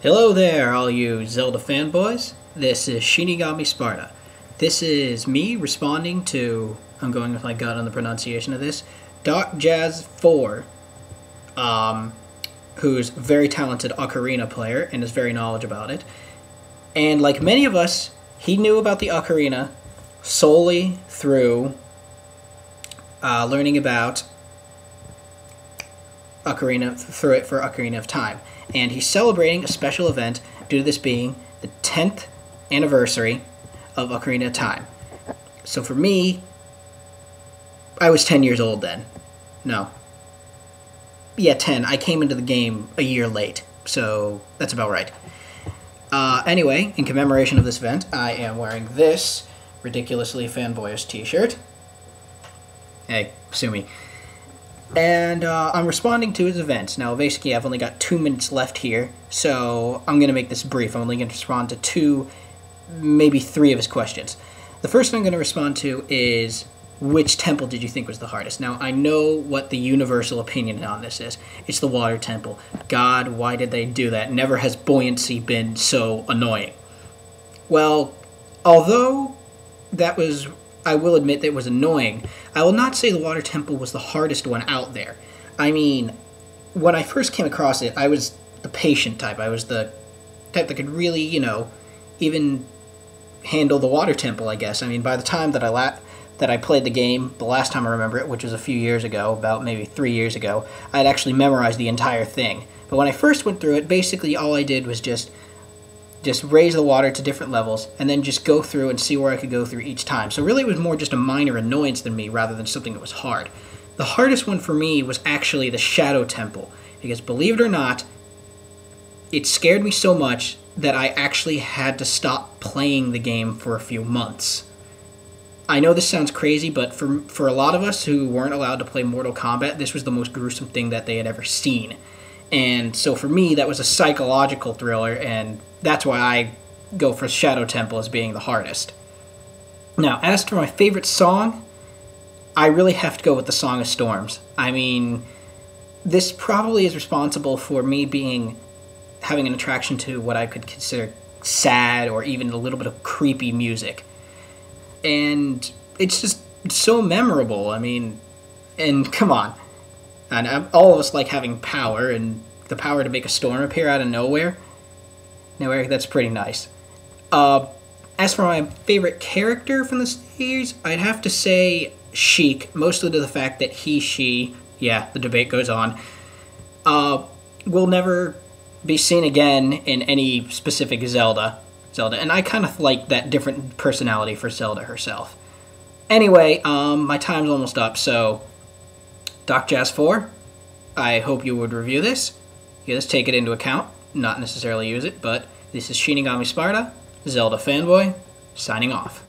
Hello there, all you Zelda fanboys. This is ShinigamiSparda. This is me responding to, I'm going with my gut on the pronunciation of this, DJ4, who's a very talented Ocarina player and is very knowledgeable about it. And like many of us, he knew about the Ocarina solely through learning about Ocarina for Ocarina of Time. And he's celebrating a special event due to this being the 10th anniversary of Ocarina of Time. So for me, I was 10 years old then. No. Yeah, 10. I came into the game a year late, so that's about right. Anyway, in commemoration of this event, I am wearing this ridiculously fanboyish t-shirt. Hey, sue me. And I'm responding to his events. Now, basically, I've only got 2 minutes left here, so I'm going to make this brief. I'm only going to respond to 2, maybe 3 of his questions. The first one I'm going to respond to is, which temple did you think was the hardest? Now, I know what the universal opinion on this is. It's the water temple. God, why did they do that? Never has buoyancy been so annoying. Well, although that was... I will admit that it was annoying. I will not say the water temple was the hardest one out there. I mean, when I first came across it, I was the patient type. I was the type that could really, even handle the water temple, I guess. I mean, by the time that I played the game, the last time I remember it, which was a few years ago, about maybe 3 years ago, I had actually memorized the entire thing. But when I first went through it, basically all I did was just raise the water to different levels, and then just go through and see where I could go through each time. So really it was more just a minor annoyance than me, rather than something that was hard. The hardest one for me was actually the Shadow Temple, because believe it or not, it scared me so much that I actually had to stop playing the game for a few months. I know this sounds crazy, but for a lot of us who weren't allowed to play Mortal Kombat, this was the most gruesome thing that they had ever seen. And so for me, that was a psychological thriller, and that's why I go for Shadow Temple as being the hardest. Now, as for my favorite song, I really have to go with the Song of Storms. I mean, this probably is responsible for me having an attraction to what I could consider sad or even a little bit of creepy music. And it's just so memorable. I mean, and come on. And all of us like having power, and the power to make a storm appear out of nowhere. That's pretty nice. As for my favorite character from the series, I'd have to say Sheik, mostly to the fact that she, yeah, the debate goes on, will never be seen again in any specific Zelda, and I kind of like that different personality for Zelda herself. Anyway, my time's almost up, so DJ4, I hope you would review this. Yes, take it into account, not necessarily use it, but this is ShinigamiSparda, Zelda fanboy, signing off.